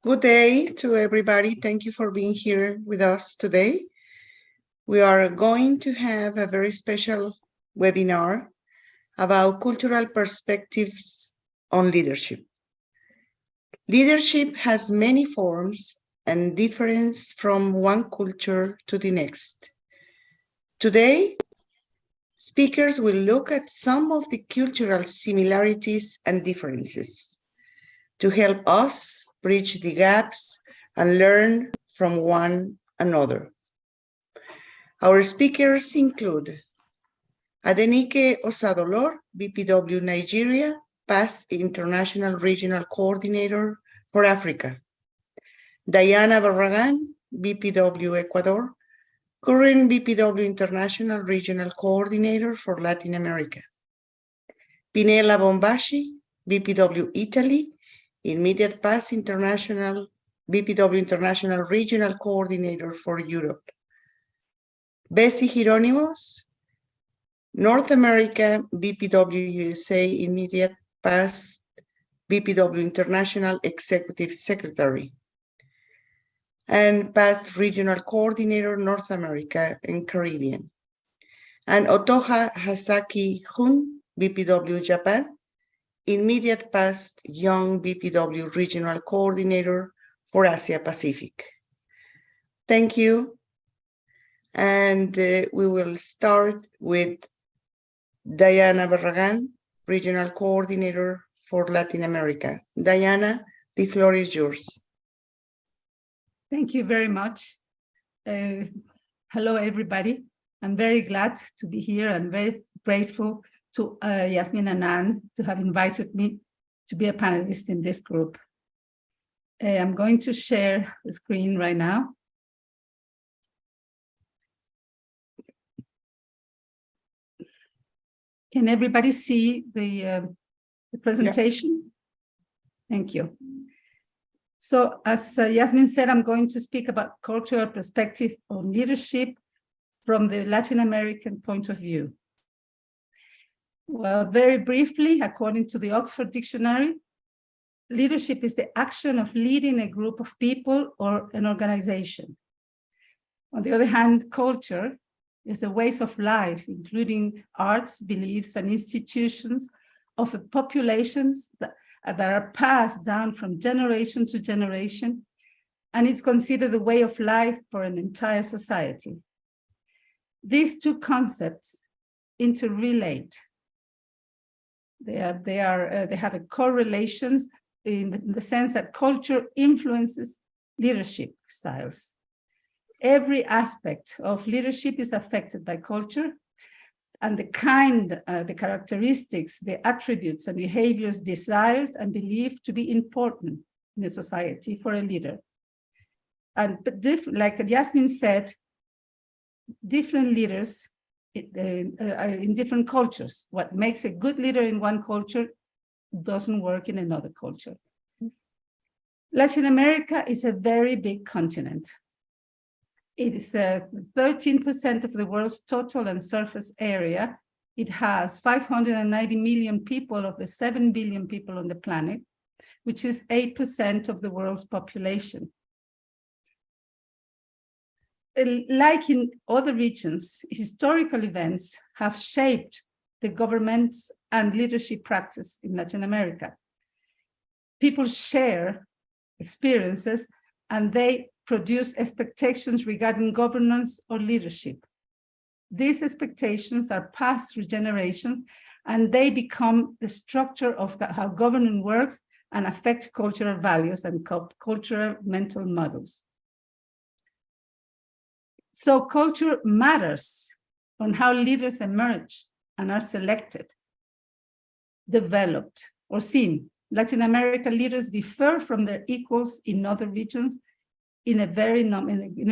Good day to everybody. Thank you for being here with us today. We are going to have a very special webinar about cultural perspectives on leadership. Leadership has many forms and differs from one culture to the next. Today, speakers will look at some of the cultural similarities and differences to help us bridge the gaps and learn from one another. Our speakers include Adenike Osadolor, BPW Nigeria, past International Regional Coordinator for Africa. Diana Barragan, BPW Ecuador, current BPW International Regional Coordinator for Latin America. Pinella Bombaci, BPW Italy, immediate past BPW International Regional Coordinator for Europe. Bessie Hironimus, North America, BPW-USA, immediate past BPW International Executive Secretary, and past Regional Coordinator, North America and Caribbean. And Otoha Hayashi, BPW Japan, immediate past Young BPW Regional Coordinator for Asia Pacific. Thank you. And we will start with Diana Barragan, Regional Coordinator for Latin America. Diana, the floor is yours. Thank you very much. Hello, everybody. I'm very glad to be here. I'm very grateful to Yasmin and Anne to have invited me to be a panelist in this group. I'm going to share the screen right now. Can everybody see the presentation? Yeah. Thank you. So as Yasmin said, I'm going to speak about cultural perspective on leadership from the Latin American point of view. Well, very briefly, according to the Oxford Dictionary, leadership is the action of leading a group of people or an organization. On the other hand, culture is the ways of life, including arts, beliefs, and institutions of populations that are passed down from generation to generation, and it's considered the way of life for an entire society. These two concepts interrelate. They have a correlations in the sense that culture influences leadership styles. Every aspect of leadership is affected by culture, and the characteristics, the attributes and behaviors desired and believed to be important in a society for a leader. But like Yasmin said, different leaders in different cultures. What makes a good leader in one culture doesn't work in another culture. Latin America is a very big continent. It is 13% of the world's total land surface area. It has 590 million people of the 7 billion people on the planet, which is 8% of the world's population. Like in other regions, historical events have shaped the governments and leadership practice in Latin America. People share experiences and they produce expectations regarding governance or leadership. These expectations are passed through generations and they become the structure of how governance works and affect cultural values and cultural mental models. So culture matters on how leaders emerge and are selected, developed, or seen. Latin American leaders differ from their equals in other regions in a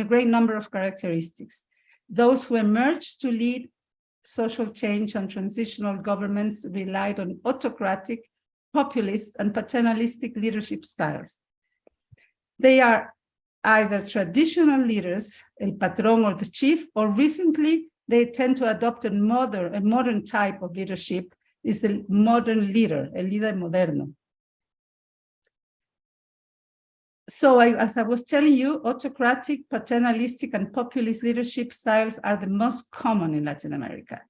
great number of characteristics. Those who emerged to lead social change and transitional governments relied on autocratic, populist, and paternalistic leadership styles. They are either traditional leaders, el patrón or the chief, or recently they tend to adopt a modern type of leadership, is the modern leader, el líder moderno. So as I was telling you, autocratic, paternalistic, and populist leadership styles are the most common in Latin America.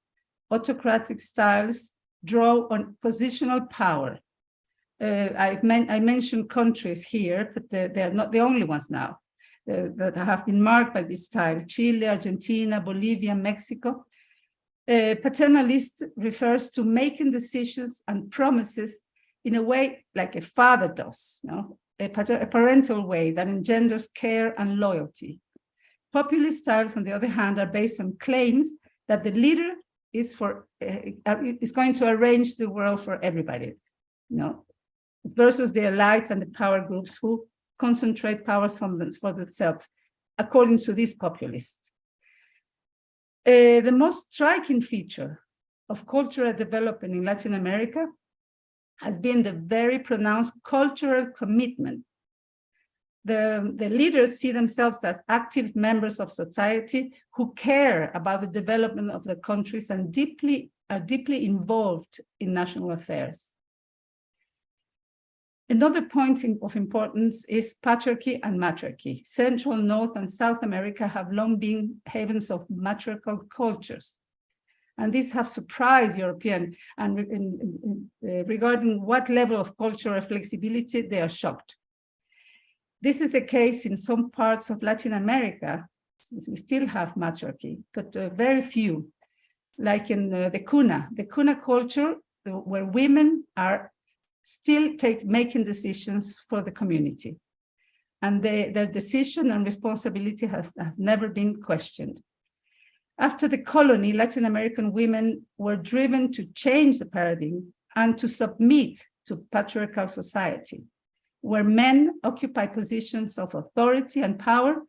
Autocratic styles draw on positional power. I mentioned countries here, but they're not the only ones now that have been marked by this style: Chile, Argentina, Bolivia, Mexico. Paternalist refers to making decisions and promises in a way like a father does, a parental way that engenders care and loyalty. Populist styles, on the other hand, are based on claims that the leader is going to arrange the world for everybody, versus the elites and the power groups who concentrate power for themselves, according to these populists. The most striking feature of cultural development in Latin America has been the very pronounced cultural commitment. The leaders see themselves as active members of society who care about the development of their countries and are deeply involved in national affairs. Another point of importance is patriarchy and matriarchy. Central, North, and South America have long been havens of matriarchal cultures. And these have surprised Europeans, and regarding what level of cultural flexibility, they are shocked. This is the case in some parts of Latin America, since we still have matriarchy, but very few, like in the Cuna culture, where women are still making decisions for the community. And their decision and responsibility have never been questioned. After the colony, Latin American women were driven to change the paradigm and to submit to patriarchal society, where men occupy positions of authority and power.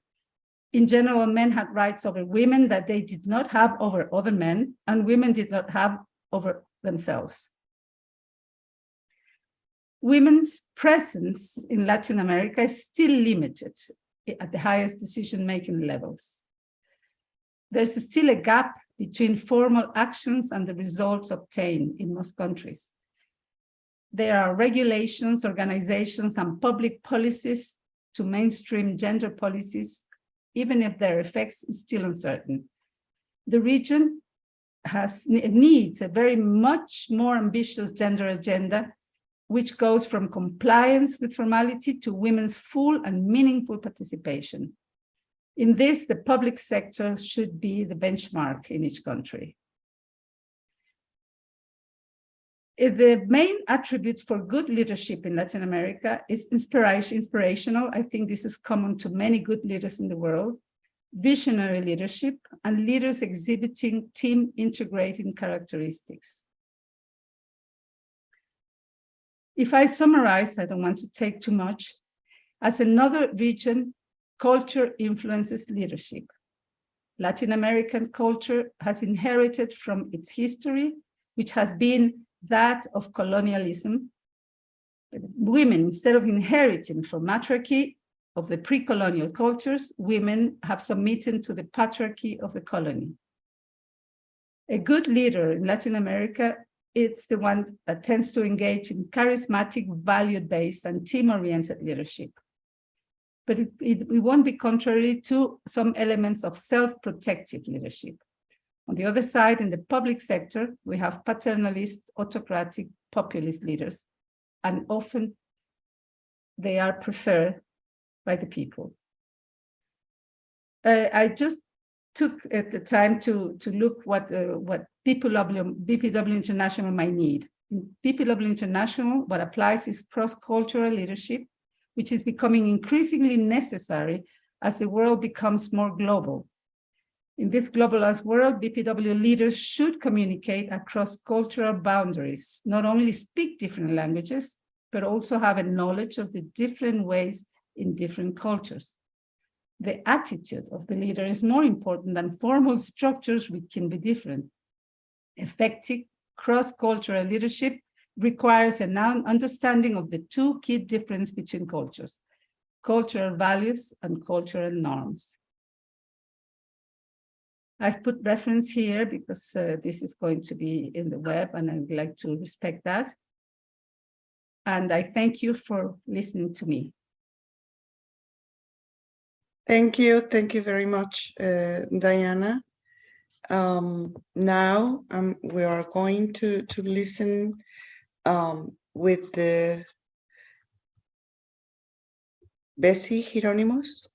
In general, men had rights over women that they did not have over other men, and women did not have over themselves. Women's presence in Latin America is still limited at the highest decision-making levels. There's still a gap between formal actions and the results obtained in most countries. There are regulations, organizations, and public policies to mainstream gender policies, even if their effects is still uncertain. The region needs a very much more ambitious gender agenda, which goes from compliance with formality to women's full and meaningful participation. In this, the public sector should be the benchmark in each country. The main attributes for good leadership in Latin America is inspirational. I think this is common to many good leaders in the world, visionary leadership, and leaders exhibiting team integrating characteristics. If I summarize, I don't want to take too much, as another region, culture influences leadership. Latin American culture has inherited from its history, which has been that of colonialism. Women, instead of inheriting from matriarchy of the pre-colonial cultures, women have submitted to the patriarchy of the colony. A good leader in Latin America, it's the one that tends to engage in charismatic, value-based, and team-oriented leadership. But it won't be contrary to some elements of self-protective leadership. On the other side, in the public sector, we have paternalist, autocratic, populist leaders, and often they are preferred by the people. I just took the time to look what BPW International might need. In BPW International, what applies is cross-cultural leadership, which is becoming increasingly necessary as the world becomes more global. In this globalized world, BPW leaders should communicate across cultural boundaries, not only speak different languages, but also have a knowledge of the different ways in different cultures. The attitude of the leader is more important than formal structures which can be different. Effective cross-cultural leadership requires an understanding of the two key differences between cultures: cultural values and cultural norms. I've put reference here because this is going to be in the web, and I'd like to respect that. And I thank you for listening to me. Thank you very much, Diana. Now we are going to listen with the Bessie Hironimus.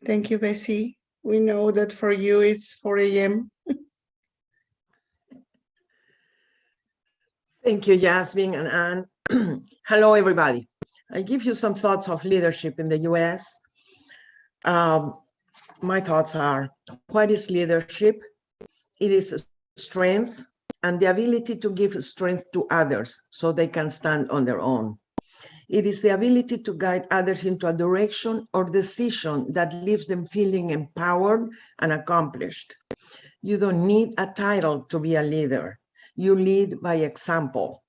Thank you, Bessie. We know that for you it's 4 a.m. Thank you, Jasmine and Anne. Hello, everybody. I'll give you some thoughts of leadership in the US. My thoughts are, what is leadership? It is strength and the ability to give strength to others so they can stand on their own. It is the ability to guide others into a direction or decision that leaves them feeling empowered and accomplished. You don't need a title to be a leader. You lead by example.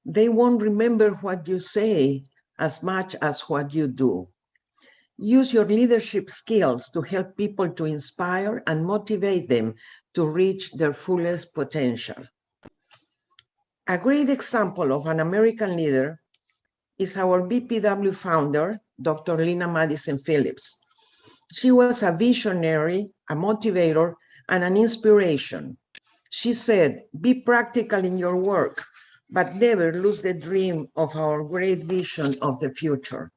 They won't remember what you say as much as what you do. Use your leadership skills to help people, to inspire and motivate them to reach their fullest potential. A great example of an American leader is our BPW founder, Dr. Lina Madison Phillips. She was a visionary, a motivator, and an inspiration. She said, be practical in your work, but never lose the dream of our great vision of the future.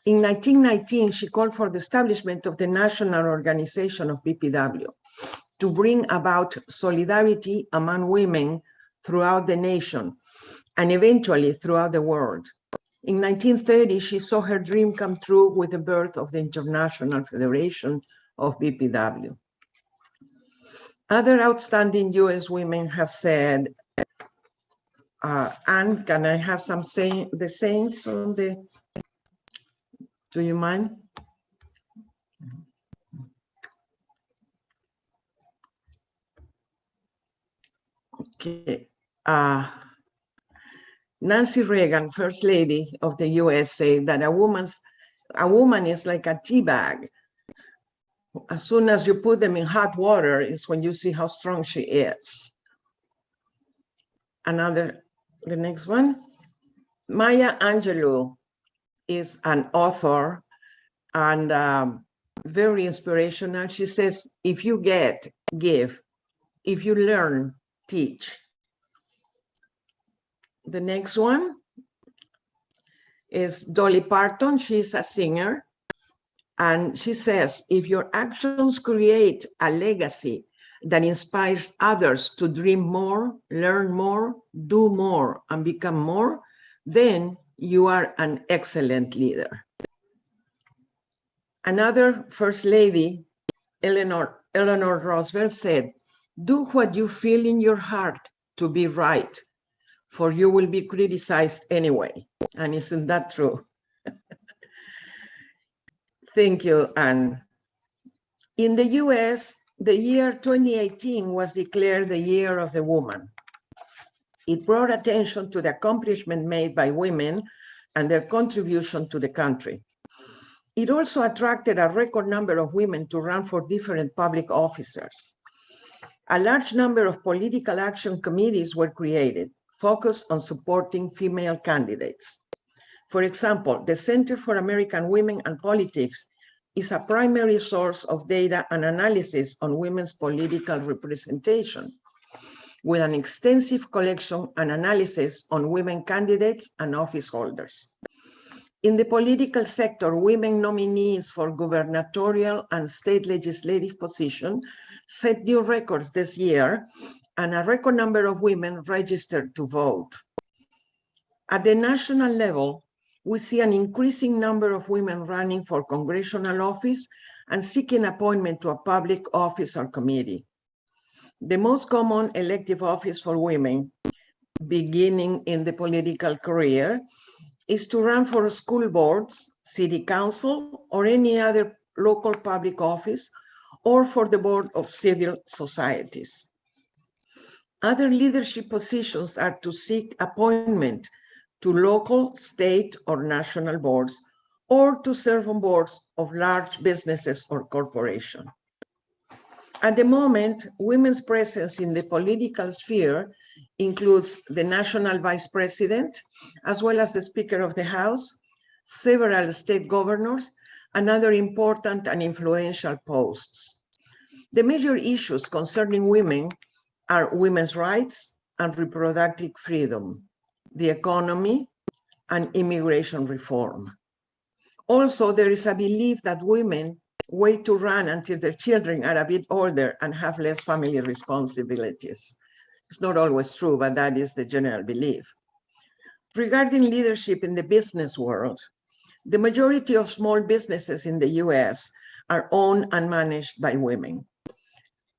In 1919, she called for the establishment of the national organization of BPW to bring about solidarity among women throughout the nation and eventually throughout the world. In 1930, she saw her dream come true with the birth of the International Federation of BPW. Other outstanding US women have said, Anne, can I have some the sayings from the, do you mind? Okay. Nancy Reagan, First Lady of the US, said that a woman is like a tea bag. As soon as you put them in hot water is when you see how strong she is. The next one. Maya Angelou is an author and very inspirational. She says, if you get, give. If you learn, teach. The next one is Dolly Parton. She's a singer. And she says, if your actions create a legacy that inspires others to dream more, learn more, do more, and become more, then you are an excellent leader. Another First Lady, Eleanor Roosevelt, said, do what you feel in your heart to be right, for you will be criticized anyway. And isn't that true? Thank you, Anne. In the US, the year 2018 was declared the Year of the Woman. It brought attention to the accomplishment made by women and their contribution to the country. It also attracted a record number of women to run for different public officers. A large number of political action committees were created, focused on supporting female candidates. For example, the Center for American Women and Politics is a primary source of data and analysis on women's political representation, with an extensive collection and analysis on women candidates and office holders. In the political sector, women nominees for gubernatorial and state legislative positions set new records this year, and a record number of women registered to vote. At the national level, we see an increasing number of women running for congressional office and seeking appointment to a public office or committee. The most common elective office for women beginning in the political career is to run for school boards, city council, or any other local public office, or for the board of civil societies. Other leadership positions are to seek appointment to local, state, or national boards, or to serve on boards of large businesses or corporations. At the moment, women's presence in the political sphere includes the national vice president, as well as the Speaker of the House, several state governors, and other important and influential posts. The major issues concerning women are women's rights and reproductive freedom, the economy, and immigration reform. Also, there is a belief that women wait to run until their children are a bit older and have less family responsibilities. It's not always true, but that is the general belief. Regarding leadership in the business world, the majority of small businesses in the US are owned and managed by women.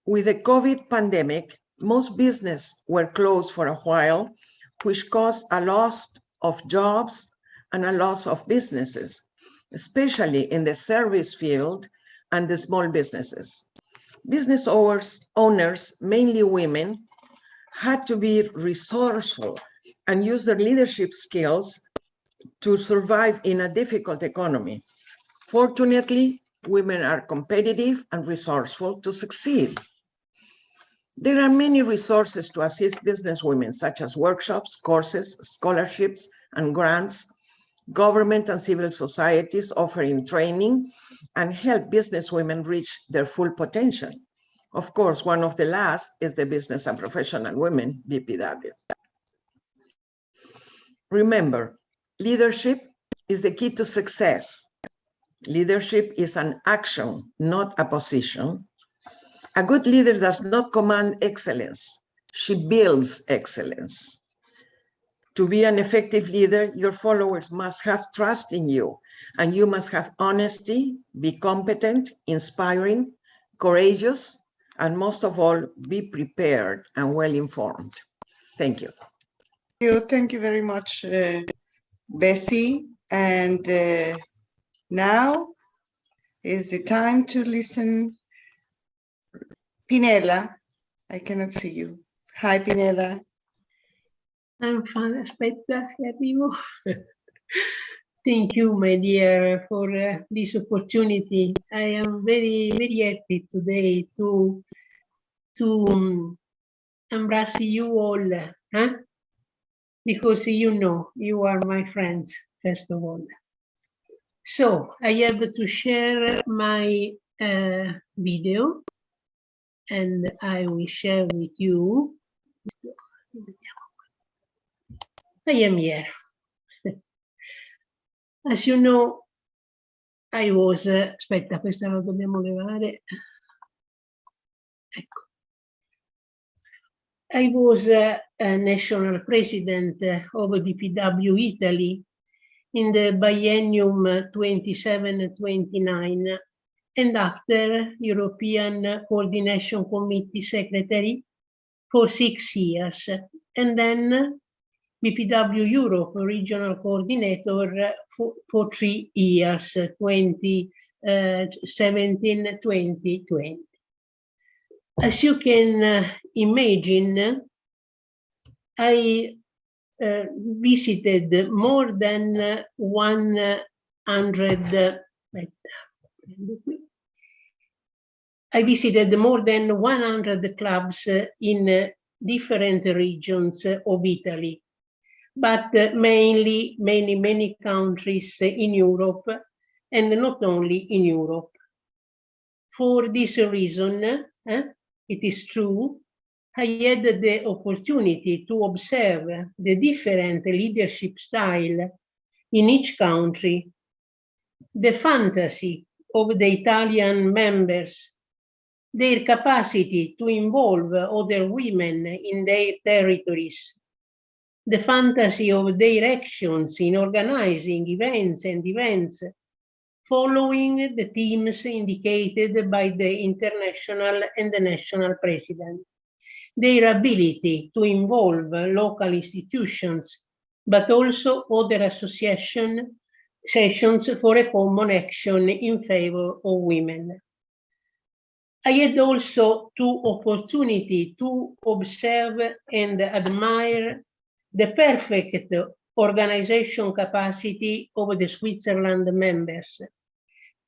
With the COVID pandemic, most businesses were closed for a while, which caused a loss of jobs and a loss of businesses, especially in the service field and the small businesses. Business owners, mainly women, had to be resourceful and use their leadership skills to survive in a difficult economy. Fortunately, women are competitive and resourceful to succeed. There are many resources to assist businesswomen, such as workshops, courses, scholarships, and grants, government and civil societies offering training and help businesswomen reach their full potential. Of course, one of the last is the Business and Professional Women, BPW. Remember, leadership is the key to success. Leadership is an action, not a position. A good leader does not command excellence. She builds excellence. To be an effective leader, your followers must have trust in you, and you must have honesty, be competent, inspiring, courageous, and most of all, be prepared and well-informed. Thank you. Thank you very much, Bessie. And now is the time to listen. Pinella, I cannot see you. Hi, Pinella. I'm fine. Aspetta, arrivo. Thank you, my dear, for this opportunity. I am very, very happy today to embrace you all, huh? Because you are my friends, first of all. So I have to share my video, and I will share with you. I am here. As you know, I was, aspetta, questa la dobbiamo levare. Ecco. I was a national president of BPW Italy in the biennium 27-29, and after European Coordination Committee Secretary for 6 years, and then BPW Europe Regional Coordinator for 3 years, 2017-2020. As you can imagine, I visited more than 100. I visited more than 100 clubs in different regions of Italy, but mainly many countries in Europe, and not only in Europe. For this reason, it is true, I had the opportunity to observe the different leadership style in each country, the fantasy of the Italian members, their capacity to involve other women in their territories, the fantasy of their actions in organizing events following the themes indicated by the international and the national president, their ability to involve local institutions, but also other sessions for a common action in favor of women. I had also the opportunity to observe and admire the perfect organization capacity of the Switzerland members.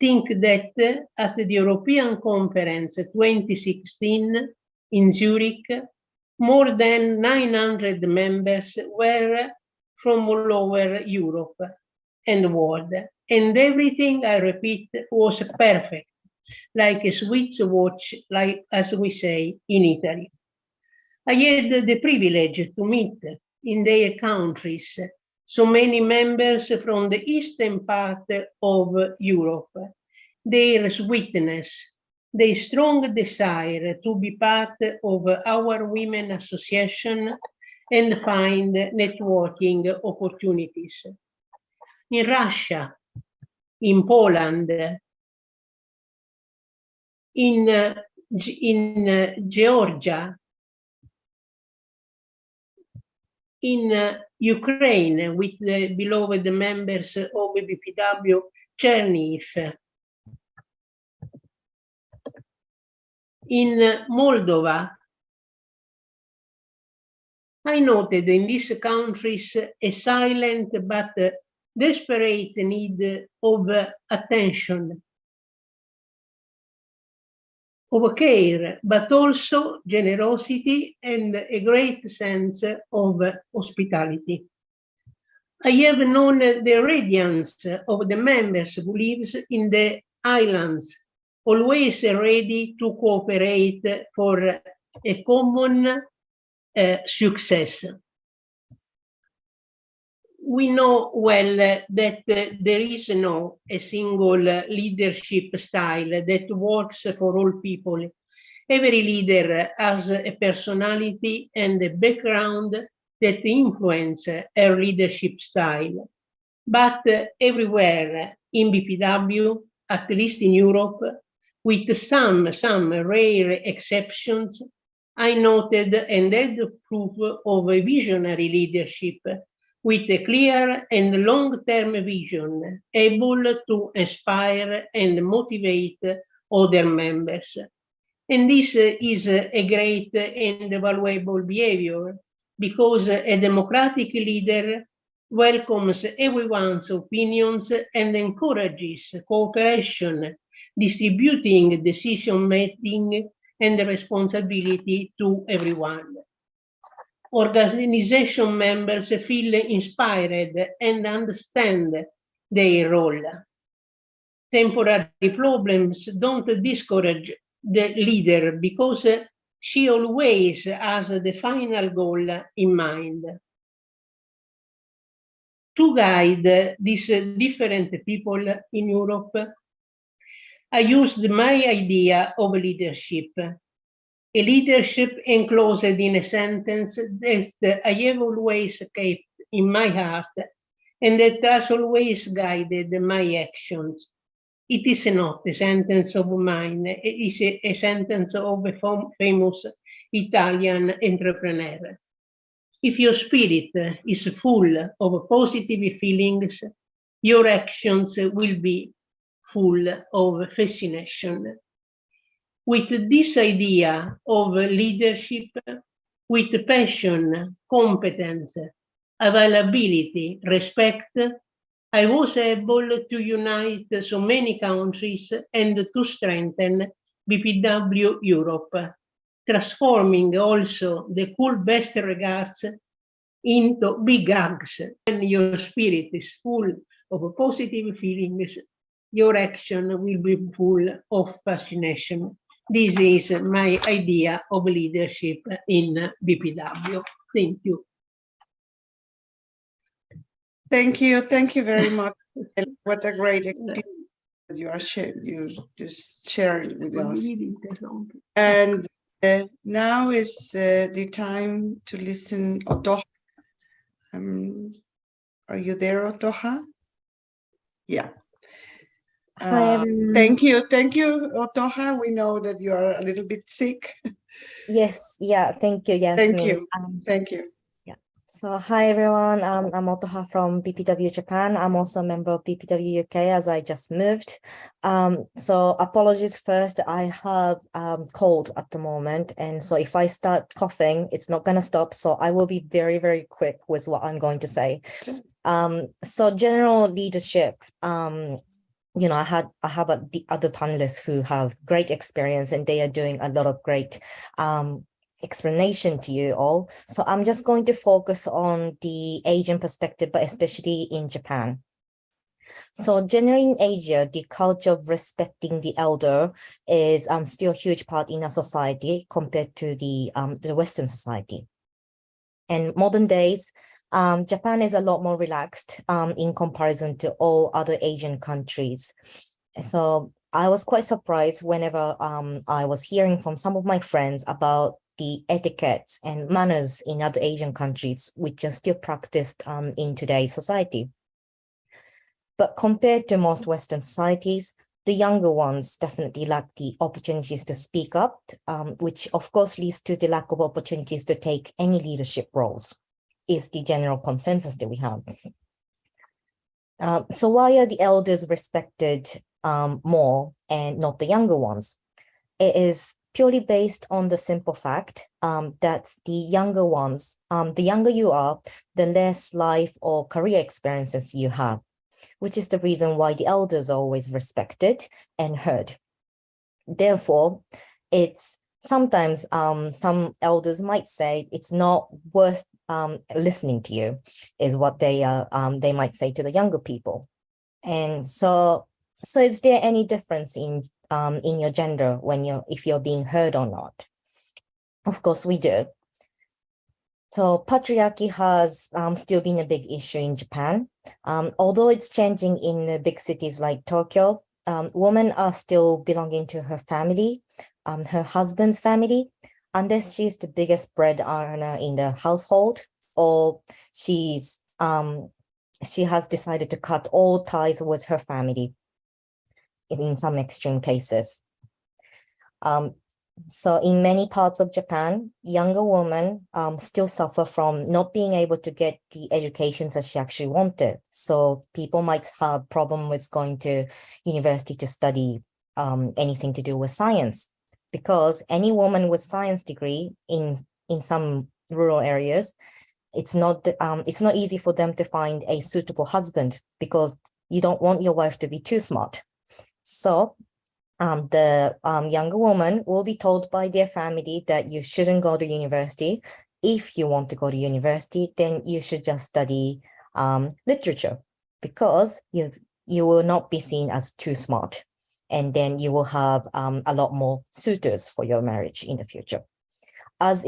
Think that at the European Conference 2016 in Zurich, more than 900 members were from all over Europe, and world. And everything, I repeat, was perfect, like a Swiss watch, like as we say in Italy. I had the privilege to meet in their countries so many members from the eastern part of Europe, their sweetness, their strong desire to be part of our women association and find networking opportunities. In Russia, in Poland, in Georgia, in Ukraine with the beloved members of BPW Chernihiv, in Moldova. I noted in these countries a silent but desperate need of attention, of care, but also generosity and a great sense of hospitality. I have known the radiance of the members who lives in the islands, always ready to cooperate for a common success. We know well that there is no a single leadership style that works for all people. Every leader has a personality and a background that influence her leadership style. But everywhere in BPW, at least in Europe, with some rare exceptions, I noted and had proof of a visionary leadership with a clear and long-term vision, able to inspire and motivate other members. And this is a great and valuable behavior, because a democratic leader welcomes everyone's opinions and encourages cooperation, distributing decision-making and responsibility to everyone. Organization members feel inspired and understand their role. Temporary problems don't discourage the leader, because she always has the final goal in mind. To guide these different people in Europe, I used my idea of leadership. A leadership enclosed in a sentence that I have always kept in my heart and that has always guided my actions. It is not a sentence of mine, it is a sentence of a famous Italian entrepreneur. If your spirit is full of positive feelings, your actions will be full of fascination. With this idea of leadership, with passion, competence, availability, respect, I was able to unite so many countries and to strengthen BPW Europe, transforming also the cool best regards into big hugs. When your spirit is full of positive feelings, your action will be full of fascination. This is my idea of leadership in BPW. Thank you. Thank you very much. What a great experience you are you just shared with us. And now is the time to listen. Otoha, are you there, Otoha? Yeah. Hi, everyone. Thank you, Otoha. We know that you are a little bit sick. Yes, yeah, thank you. Yes, Thank Miss. you. Thank you. Yeah. So hi, everyone. I'm Otoha from BPW Japan. I'm also a member of BPW UK as I just moved. So apologies first. I have cold at the moment, and so if I start coughing, it's not gonna stop. So I will be very, very quick with what I'm going to say. So general leadership. You know, I have the other panelists who have great experience, and they are doing a lot of great explanation to you all. So I'm just going to focus on the Asian perspective, but especially in Japan. So generally in Asia, the culture of respecting the elder is still a huge part in our society compared to the Western society. And modern days, Japan is a lot more relaxed in comparison to all other Asian countries. So I was quite surprised whenever I was hearing from some of my friends about the etiquettes and manners in other Asian countries, which are still practiced in today's society. But compared to most Western societies, the younger ones definitely lack the opportunities to speak up, which of course leads to the lack of opportunities to take any leadership roles, is the general consensus that we have. So why are the elders respected more and not the younger ones? It is purely based on the simple fact that the younger ones, the younger you are, the less life or career experiences you have, which is the reason why the elders are always respected and heard. Therefore, it's sometimes some elders might say it's not worth listening to you, is what they might say to the younger people. And so is there any difference in your gender if you're being heard or not? Of course we do. So patriarchy has still been a big issue in Japan. Although it's changing in the big cities like Tokyo, women are still belonging to her family, her husband's family, unless she's the biggest breadwinner in the household, or she has decided to cut all ties with her family in some extreme cases. So in many parts of Japan, younger women still suffer from not being able to get the education that she actually wanted. So people might have problem with going to university to study anything to do with science, because any woman with science degree in some rural areas, it's not easy for them to find a suitable husband, because you don't want your wife to be too smart. So the younger woman will be told by their family that you shouldn't go to university. If you want to go to university, then you should just study literature, because you will not be seen as too smart. And then you will have a lot more suitors for your marriage in the future. As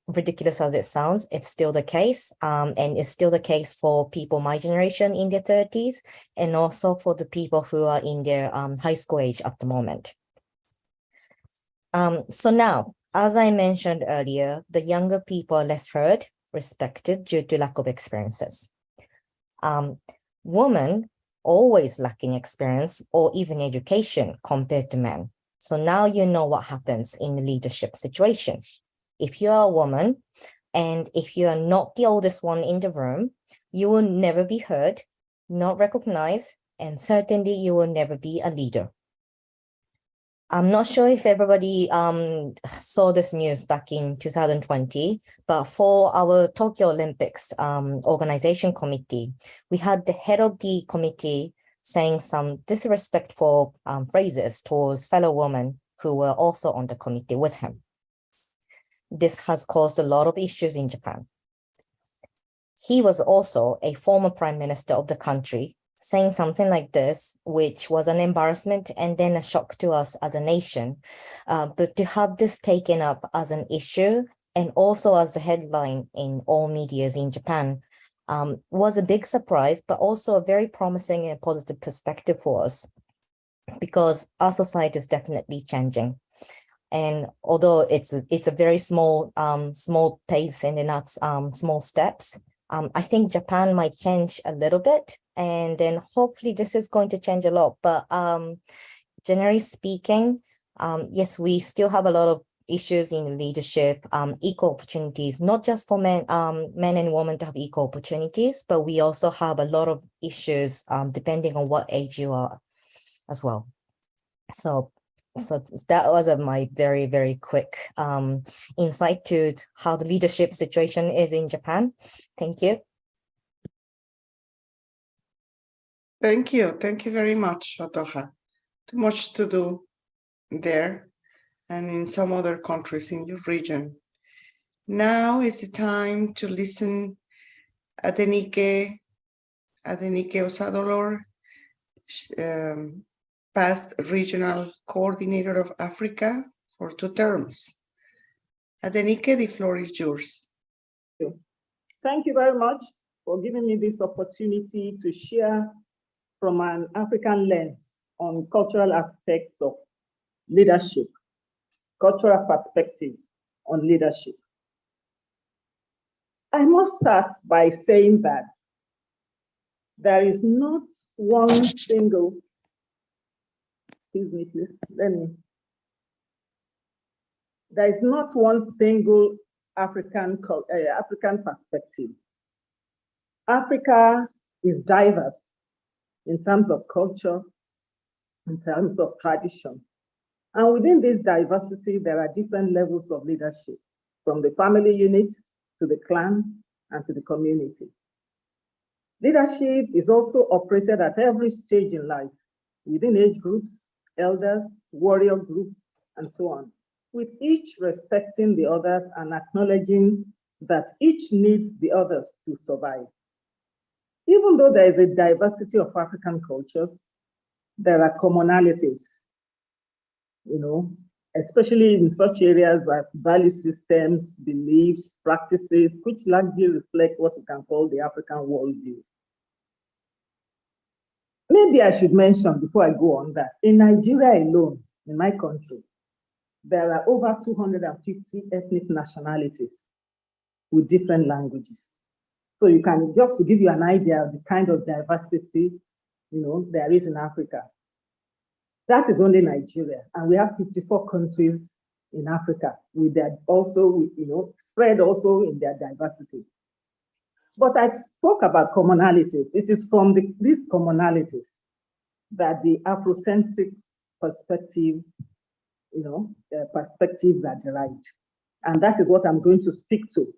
ridiculous as it sounds, it's still the case. And it's still the case for people my generation in their 30s, and also for the people who are in their high school age at the moment. So now, as I mentioned earlier, the younger people are less heard, respected due to lack of experiences. Women always lacking experience or even education compared to men. So now you know what happens in a leadership situation. If you're a woman, and if you are not the oldest one in the room, you will never be heard, not recognized, and certainly you will never be a leader. I'm not sure if everybody saw this news back in 2020, but for our Tokyo Olympics organization committee, we had the head of the committee saying some disrespectful phrases towards fellow women who were also on the committee with him. This has caused a lot of issues in Japan. He was also a former prime minister of the country, saying something like this, which was an embarrassment and then a shock to us as a nation. But to have this taken up as an issue and also as a headline in all medias in Japan was a big surprise, but also a very promising and positive perspective for us, because our society is definitely changing. And although it's a very small pace and not small steps, I think Japan might change a little bit, and then hopefully this is going to change a lot. But generally speaking, yes, we still have a lot of issues in leadership, equal opportunities, not just for men and women to have equal opportunities, but we also have a lot of issues depending on what age you are as well. So that was my very, very quick insight to how the leadership situation is in Japan. Thank you. Thank you. Thank you very much, Otoha. Too much to do there and in some other countries in your region. Now is the time to listen Adenike Osadolor, past regional coordinator of Africa for 2 terms. Adenike, the floor is yours. Thank you very much for giving me this opportunity to share from an African lens on cultural aspects of leadership, cultural perspectives on leadership. I must start by saying that there is not one single, excuse me, please, there is not one single African perspective. Africa is diverse in terms of culture, in terms of tradition. And within this diversity, there are different levels of leadership, from the family unit to the clan and to the community. Leadership is also operated at every stage in life, within age groups, elders, warrior groups, and so on, with each respecting the others and acknowledging that each needs the others to survive. Even though there is a diversity of African cultures, there are commonalities, especially in such areas as value systems, beliefs, practices, which largely reflect what we can call the African worldview. Maybe I should mention before I go on that in Nigeria alone, in my country, there are over 250 ethnic nationalities with different languages. So you can, just to give you an idea of the kind of diversity, there is in Africa. That is only Nigeria, and we have 54 countries in Africa with that also, spread also in their diversity. But I spoke about commonalities. It is from these commonalities that the Afrocentric perspective, perspectives are derived. And that is what I'm going to speak to.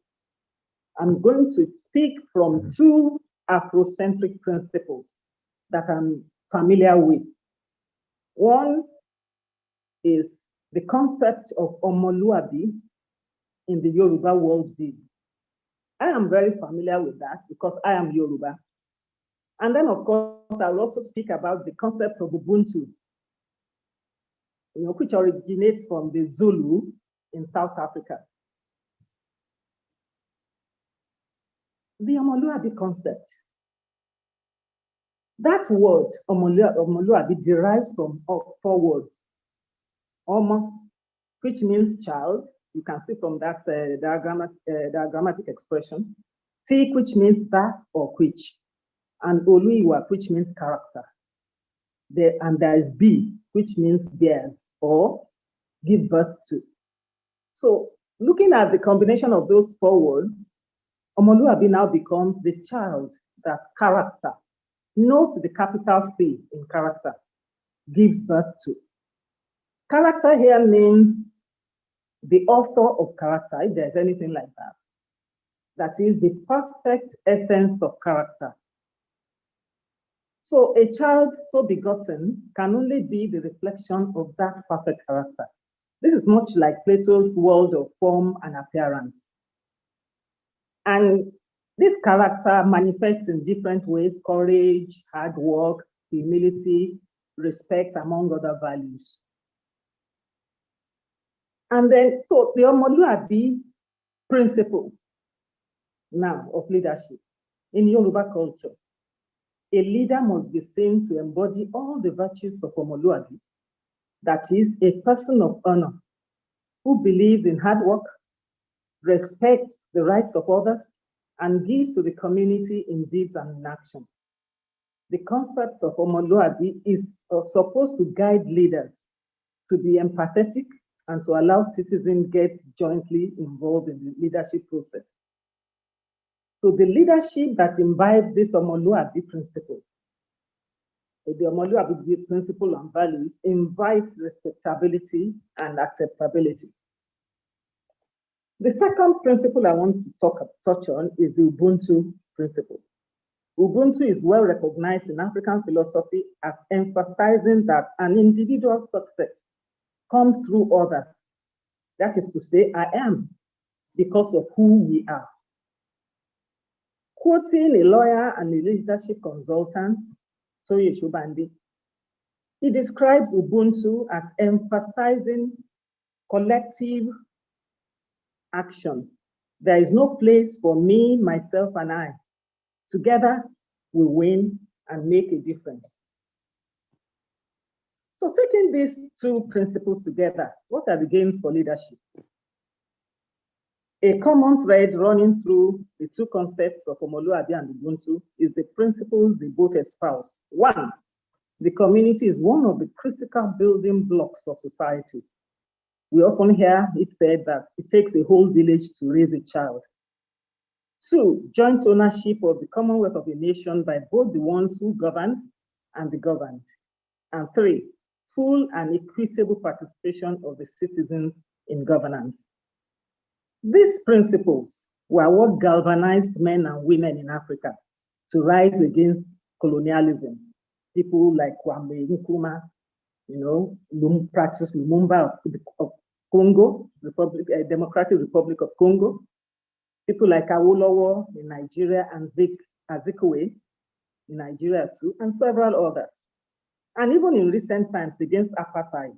I'm going to speak from 2 Afrocentric principles that I'm familiar with. One is the concept of Omoluabi in the Yoruba worldview. I am very familiar with that because I am Yoruba. And then, of course, I'll also speak about the concept of Ubuntu, which originates from the Zulu in South Africa. The Omoluabi concept. That word, Omoluabi, derives from 4 words. Omo, which means child. You can see from that diagrammatic expression. T, which means that or which. And Oluiwa, which means character. And there is B, which means bears or give birth to. So looking at the combination of those 4 words, Omoluabi now becomes the child that character, note the capital C in character, gives birth to. Character here means the author of character, if there's anything like that. That is the perfect essence of character. So a child so begotten can only be the reflection of that perfect character. This is much like Plato's world of form and appearance. And this character manifests in different ways: courage, hard work, humility, respect, among other values. And then, so the Omoluabi principle now of leadership in Yoruba culture. A leader must be seen to embody all the virtues of Omoluabi. That is, a person of honor who believes in hard work, respects the rights of others, and gives to the community in deeds and in action. The concept of Omoluabi is supposed to guide leaders to be empathetic and to allow citizens get jointly involved in the leadership process. So the leadership that imbibes this Omoluabi principle, the Omoluabi principle and values, invites respectability and acceptability. The second principle I want to touch on is the Ubuntu principle. Ubuntu is well recognized in African philosophy as emphasizing that an individual's success comes through others. That is to say, I am because of who we are. Quoting a lawyer and a leadership consultant, Soye Shobandi, He describes Ubuntu as emphasizing collective action. There is no place for me, myself, and I. Together, we win and make a difference. So taking these two principles together, what are the gains for leadership? A common thread running through the two concepts of Omoluabi and Ubuntu is the principles they both espouse. One, the community is one of the critical building blocks of society. We often hear it said that it takes a whole village to raise a child. Two, joint ownership of the commonwealth of a nation by both the ones who govern and the governed. And three, full and equitable participation of the citizens in governance. These principles were what galvanized men and women in Africa to rise against colonialism. People like Kwame Nkrumah, practiced Lumumba of Congo, Democratic Republic of Congo. People like Awolowo in Nigeria and Azikiwe in Nigeria too, and several others. And even in recent times against apartheid,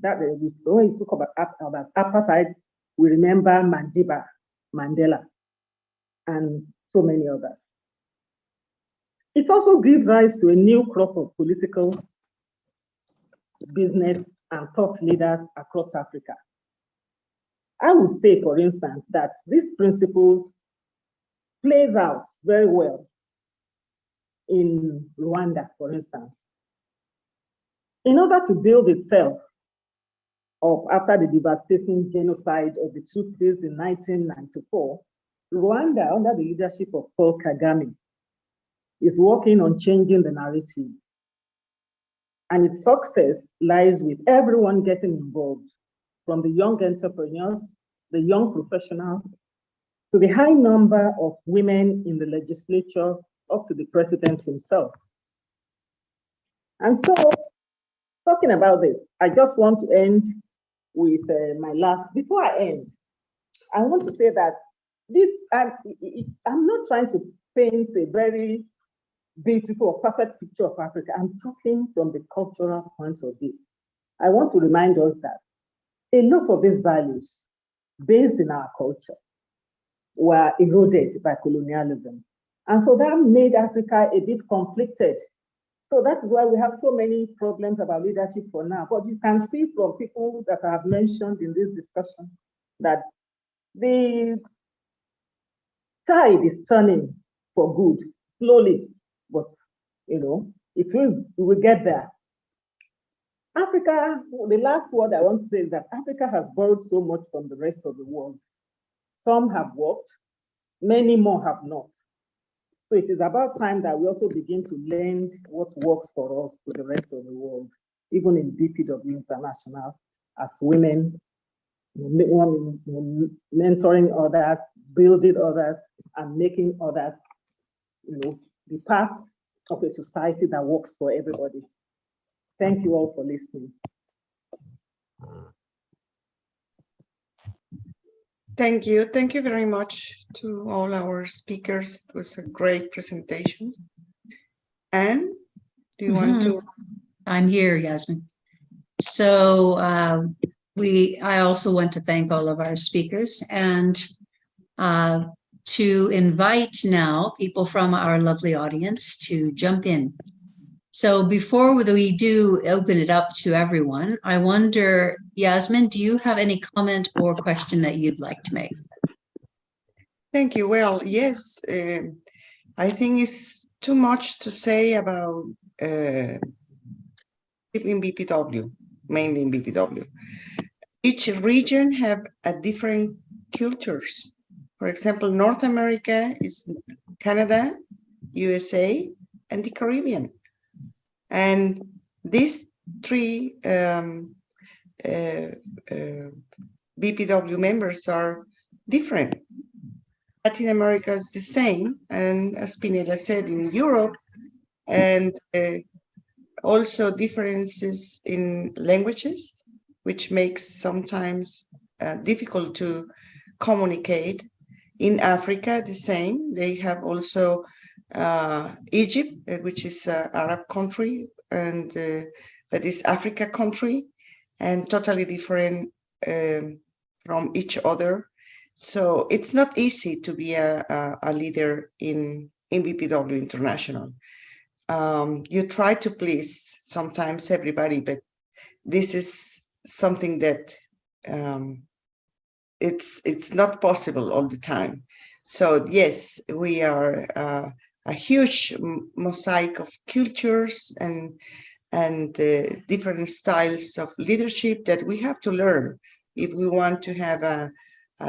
when we talk about apartheid, we remember Mandiba, Mandela, and so many others. It also gives rise to a new crop of political, business, and thought leaders across Africa. I would say, for instance, that these principles plays out very well in Rwanda, for instance. In order to build itself up after the devastating genocide of the Tutsis in 1994, Rwanda, under the leadership of Paul Kagame, is working on changing the narrative. And its success lies with everyone getting involved, from the young entrepreneurs, the young professionals, to the high number of women in the legislature, up to the president himself. And so, talking about this, I just want to end with before I end, I want to say that I'm not trying to paint a very beautiful or perfect picture of Africa. I'm talking from the cultural point of view. I want to remind us that a lot of these values based in our culture were eroded by colonialism. And so that made Africa a bit conflicted. So that is why we have so many problems about leadership for now. But you can see from people that I have mentioned in this discussion that the tide is turning for good, slowly, but we will get there. Africa, the last word I want to say is that Africa has borrowed so much from the rest of the world. Some have worked, many more have not. So it is about time that we also begin to lend what works for us to the rest of the world, even in BPW International, as women, mentoring others, building others, and making others, be parts of a society that works for everybody. Thank you all for listening. Thank you. Thank you very much to all our speakers. It was a great presentation. Anne, do you want to? I'm here, Yasmin. So I also want to thank all of our speakers and to invite now people from our lovely audience to jump in. So before we do open it up to everyone, I wonder, Yasmin, do you have any comment or question that you'd like to make? Thank you. Well, yes, I think it's too much to say about in BPW, mainly in BPW. Each region have a different cultures. For example, North America is Canada, USA, and the Caribbean. And these three BPW members are different. Latin America is the same, and as Pinella said, in Europe, and also differences in languages, which makes sometimes difficult to communicate. In Africa, the same. They have also Egypt, which is an Arab country, and that is Africa country and totally different from each other. So it's not easy to be a leader in BPW International. You try to please sometimes everybody, but this is something that it's not possible all the time. So yes, we are a huge mosaic of cultures and different styles of leadership that we have to learn if we want to have a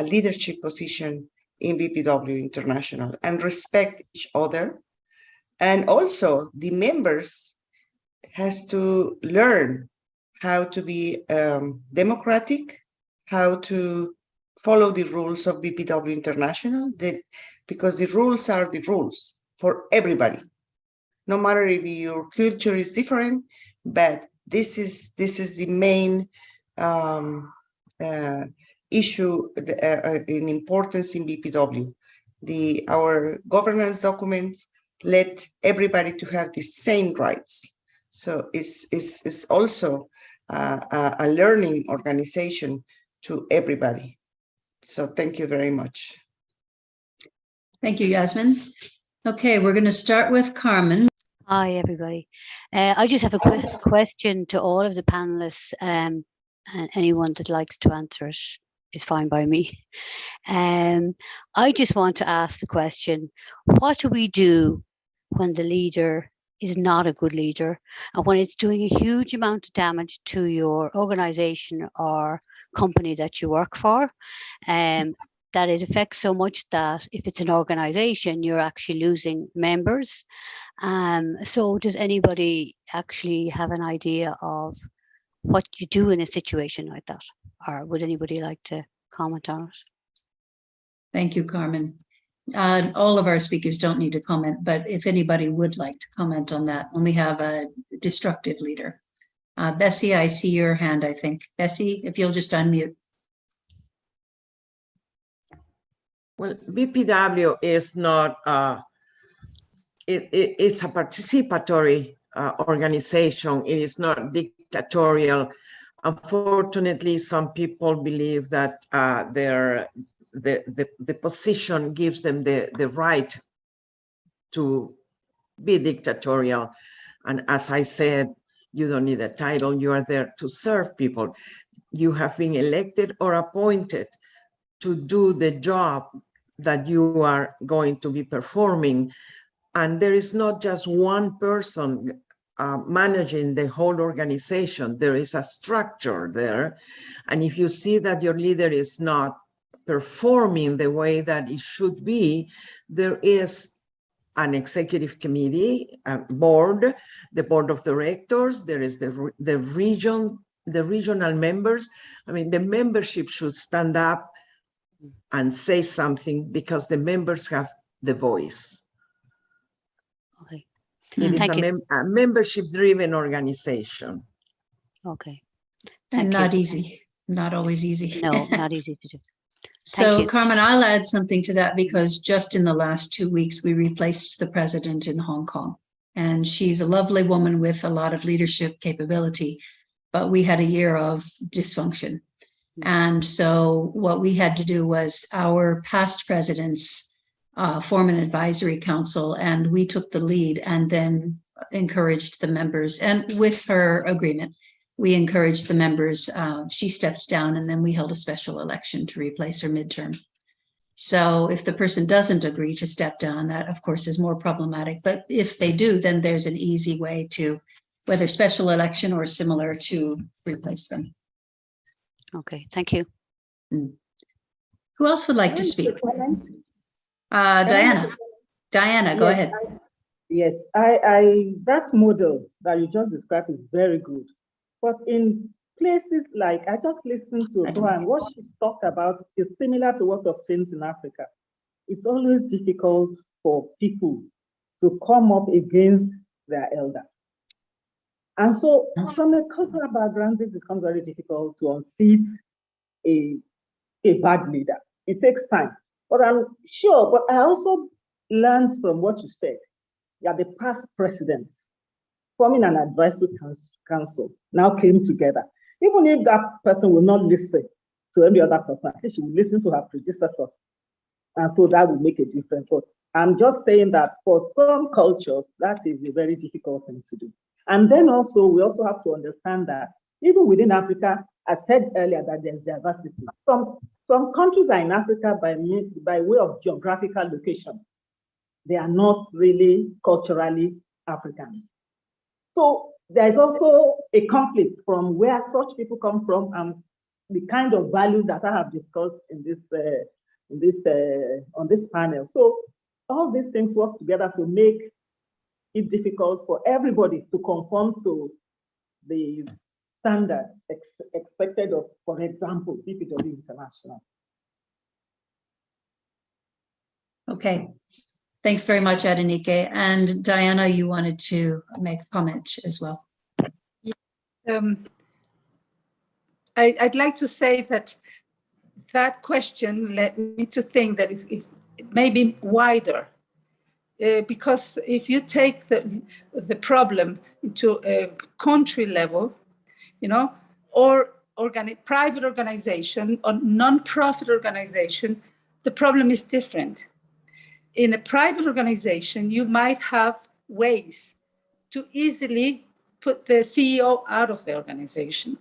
leadership position in BPW International and respect each other. And also the members has to learn how to be democratic, how to follow the rules of BPW International, because the rules are the rules for everybody. No matter if your culture is different, but this is the main issue in importance in BPW. Our governance documents let everybody to have the same rights. So it's also a learning organization to everybody. So thank you very much. Thank you, Yasmin. Okay, we're going to start with Carmen. Hi, everybody. I just have a question to all of the panelists, and anyone that likes to answer it is fine by me. I just want to ask the question, what do we do when the leader is not a good leader and when it's doing a huge amount of damage to your organization or company that you work for? That it affects so much that if it's an organization, you're actually losing members. So does anybody actually have an idea of what you do in a situation like that? Or would anybody like to comment on it? Thank you, Carmen. All of our speakers don't need to comment, but if anybody would like to comment on that, when we have a destructive leader. Bessie, I see your hand, I think. Bessie, if you'll just unmute. Well, BPW is not, it's a participatory organization. It is not dictatorial. Unfortunately, some people believe that the position gives them the right to be dictatorial. And as I said, you don't need a title. You are there to serve people. You have been elected or appointed to do the job that you are going to be performing. And there is not just one person managing the whole organization. There is a structure there. And if you see that your leader is not performing the way that it should be, there is an executive committee, a board, the board of directors, there is the regional members. I mean, the membership should stand up and say something because the members have the voice. Okay. It is a membership-driven organization. Okay. And not easy, not always easy. No, not easy to do. So Carmen, I'll add something to that because just in the last 2 weeks, we replaced the president in Hong Kong. And she's a lovely woman with a lot of leadership capability, but we had a year of dysfunction. And so what we had to do was our past presidents form an advisory council, and we took the lead and then encouraged the members, and with her agreement, we encouraged the members. She stepped down, and then we held a special election to replace her midterm. So if the person doesn't agree to step down, that of course is more problematic. But if they do, then there's an easy way to, whether special election or similar, to replace them. Okay, thank you. Who else would like to speak? Diana. Diana, go ahead. Yes, that model that you just described is very good. But in places like, I just listened to Otoha, and what she talked about is similar to what obtains in Africa. It's always difficult for people to come up against their elders. And so from a cultural background, this becomes very difficult to unseat a bad leader. It takes time. But I'm sure, but I also learned from what you said. You are the past presidents. forming an advisory council now came together. Even if that person will not listen to any other person, I think she will listen to her predecessors. And so that will make a difference. But I'm just saying that for some cultures, that is a very difficult thing to do. And then also, we also have to understand that even within Africa, I said earlier that there's diversity. Some countries are in Africa by way of geographical location. They are not really culturally Africans. So there's also a conflict from where such people come from and the kind of values that I have discussed in on this panel. So all these things work together to make it difficult for everybody to conform to the standard expected of, for example, BPW International. Okay, thanks very much, Adenike. And Diana, you wanted to make a comment as well. I'd like to say that that question led me to think that it may be wider. Because if you take the problem to a country level, or private organization or non-profit organization, the problem is different. In a private organization, you might have ways to easily put the CEO out of the organization.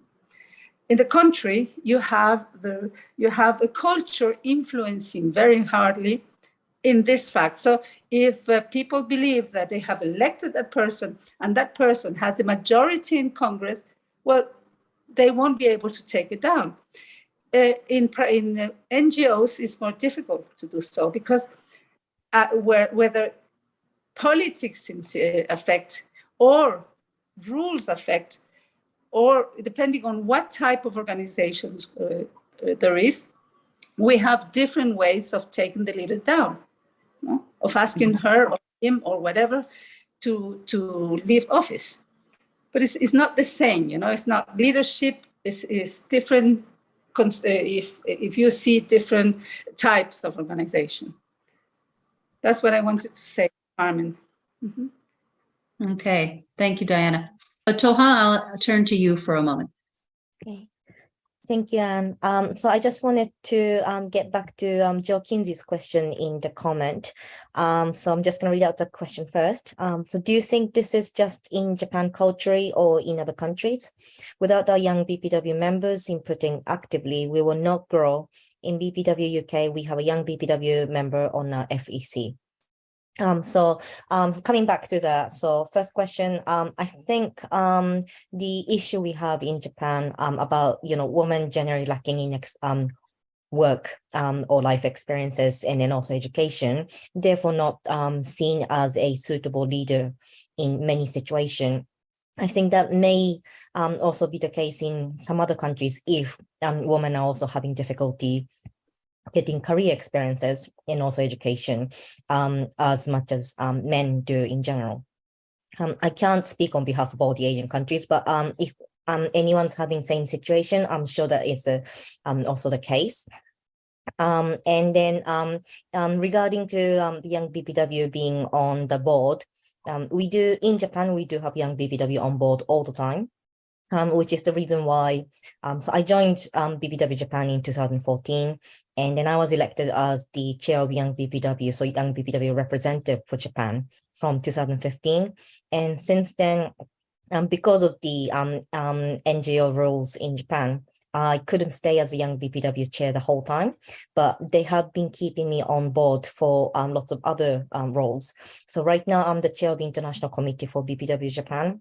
In the country, you have a culture influencing very hardly in this fact. So if people believe that they have elected that person and that person has the majority in Congress, well, they won't be able to take it down. In NGOs, it's more difficult to do so because whether politics affect or rules affect, or depending on what type of organizations there is, we have different ways of taking the leader down. Of asking her or him or whatever to leave office. But it's not the same, it's not leadership, is different if you see different types of organization. That's what I wanted to say, Carmen. Mm-hmm. Okay, thank you, Diana. Otoha, I'll turn to you for a moment. Okay. Thank you, Anne. So I just wanted to get back to Joe Kinsey's question in the comment. So I'm just going to read out the question first. So do you think this is just in Japan culturally or in other countries? Without our young BPW members inputting actively, we will not grow. In BPW UK, we have a young BPW member on our FEC. So coming back to that, so first question, I think the issue we have in Japan about, women generally lacking in work or life experiences and then also education, therefore not seen as a suitable leader in many situations. I think that may also be the case in some other countries if women are also having difficulty getting career experiences and also education as much as men do in general. I can't speak on behalf of all the Asian countries, but if anyone's having same situation, I'm sure that is also the case. And then regarding to the young BPW being on the board, in Japan, we do have young BPW on board all the time. Which is the reason why, so I joined BPW Japan in 2014, and then I was elected as the chair of Young BPW, so Young BPW representative for Japan from 2015. And since then, because of the NGO rules in Japan, I couldn't stay as a Young BPW chair the whole time, but they have been keeping me on board for lots of other roles. So right now, I'm the chair of the International Committee for BPW Japan.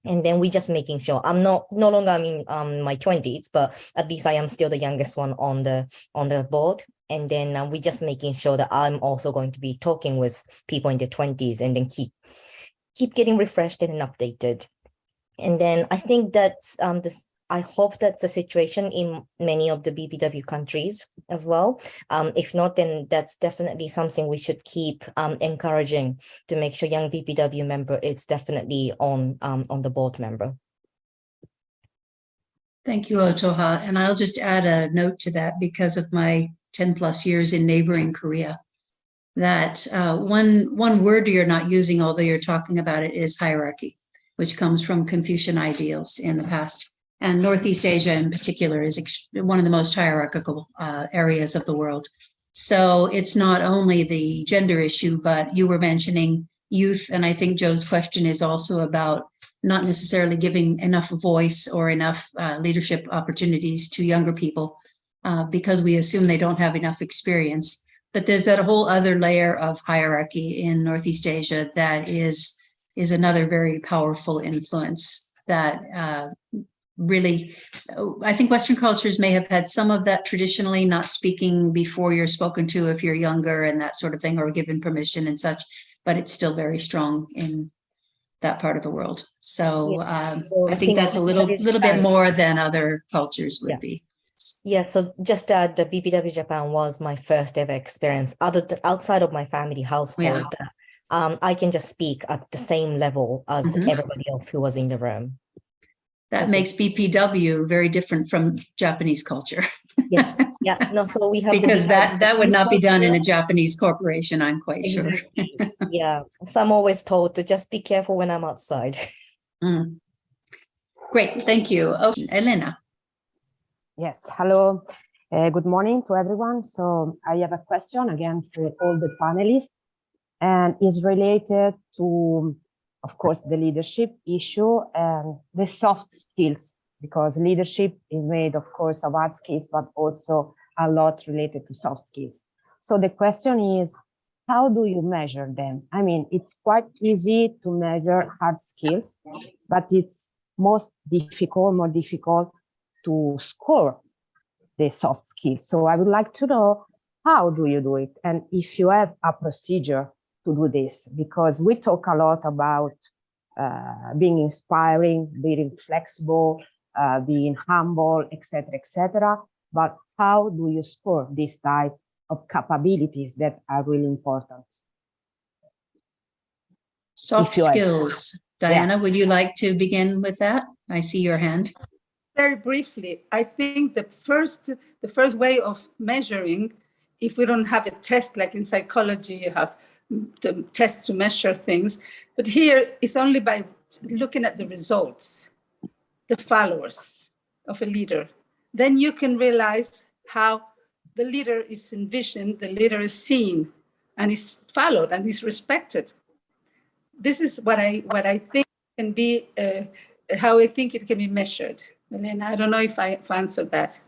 And then we just making sure I'm no longer in my 20s, but at least I am still the youngest one on the board. And then we just making sure that I'm also going to be talking with people in their 20s and then keep getting refreshed and updated. And then I think that's I hope that's the situation in many of the BPW countries as well. If not, then that's definitely something we should keep encouraging to make sure young BPW member is definitely on the board member. Thank you, Otoha. And I'll just add a note to that because of my 10 plus years in neighboring Korea, that one word you're not using, although you're talking about it, is hierarchy. which comes from Confucian ideals in the past. And Northeast Asia in particular is one of the most hierarchical areas of the world. So it's not only the gender issue, but you were mentioning youth. And I think Joe's question is also about not necessarily giving enough voice or enough leadership opportunities to younger people because we assume they don't have enough experience. But there's that whole other layer of hierarchy in Northeast Asia that is another very powerful influence that really, I think Western cultures may have had some of that traditionally, not speaking before you're spoken to if you're younger and that sort of thing, or given permission and such, but it's still very strong in that part of the world. So I think that's a little bit more than other cultures would be. Yeah, so just that the BPW Japan was my first ever experience outside of my family household. I can just speak at the same level as everybody else who was in the room. That makes BPW very different from Japanese culture. Yes, yeah, no, so we have because that would not be done in a Japanese corporation, I'm quite sure. Yeah, so I'm always told to just be careful when I'm outside. Great, thank you. Oh, Elena. Yes, hello, good morning to everyone. So I have a question again for all the panelists, and is related to, of course, the leadership issue and the soft skills, because leadership is made, of course, of hard skills, but also a lot related to soft skills. So the question is, how do you measure them? I mean, it's quite easy to measure hard skills, but it's more difficult to score the soft skills. So I would like to know, how do you do it? And if you have a procedure to do this, because we talk a lot about being inspiring, being flexible, being humble, etc., but how do you score this type of capabilities that are really important? Soft skills. Diana, would you like to begin with that? I see your hand. Very briefly, I think the first way of measuring, if we don't have a test like in psychology, you have the test to measure things, but here it's only by looking at the results, the followers of a leader. Then you can realize how the leader is envisioned, the leader is seen, and is followed and is respected. This is what I think can be, how I think it can be measured. Elena, I don't know if I answered that.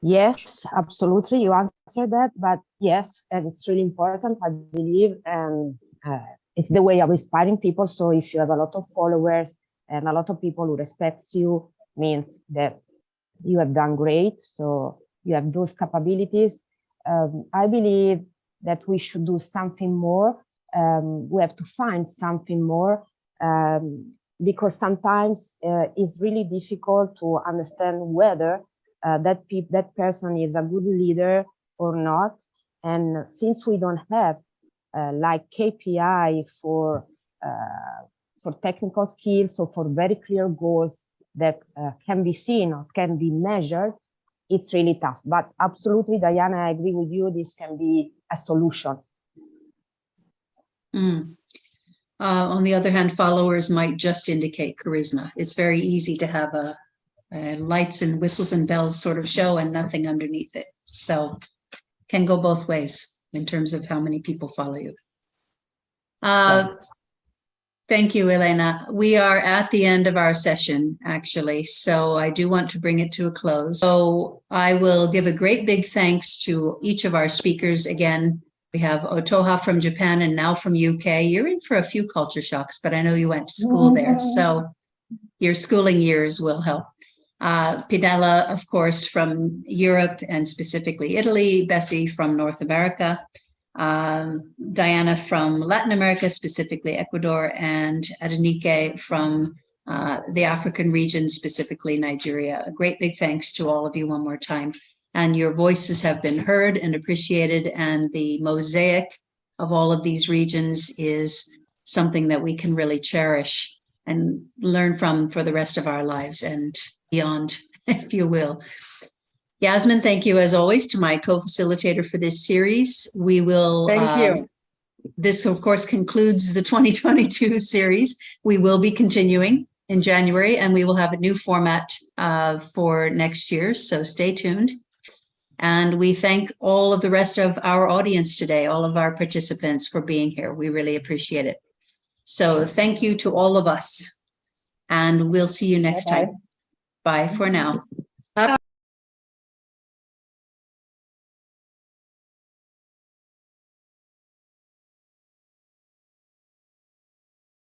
Yes, absolutely, you answered that, but yes, and it's really important, I believe, and it's the way of inspiring people. So if you have a lot of followers and a lot of people who respects you, means that you have done great. So you have those capabilities. I believe that we should do something more. We have to find something more, because sometimes it's really difficult to understand whether that person is a good leader or not. And since we don't have like KPI for technical skills or for very clear goals that can be seen or can be measured, it's really tough. But absolutely, Diana, I agree with you, this can be a solution. On the other hand, followers might just indicate charisma. It's very easy to have a lights and whistles and bells sort of show and nothing underneath it. So can go both ways in terms of how many people follow you. Thank you, Elena. We are at the end of our session, actually, so I do want to bring it to a close. So I will give a great big thanks to each of our speakers. Again, we have Otoha from Japan and now from UK. You're in for a few culture shocks, but I know you went to school there, so your schooling years will help. Pinella, of course, from Europe and specifically Italy. Bessie from North America. Diana from Latin America, specifically Ecuador, and Adenike from the African region, specifically Nigeria. A great big thanks to all of you one more time. And your voices have been heard and appreciated, and the mosaic of all of these regions is something that we can really cherish and learn from for the rest of our lives and beyond, if you will. Yasmin, thank you as always to my co-facilitator for this series. We will this, of course, concludes the 2022 series. We will be continuing in January, and we will have a new format for next year, so stay tuned. And we thank all of the rest of our audience today, all of our participants, for being here. We really appreciate it. So thank you to all of us, and we'll see you next time. Bye for now.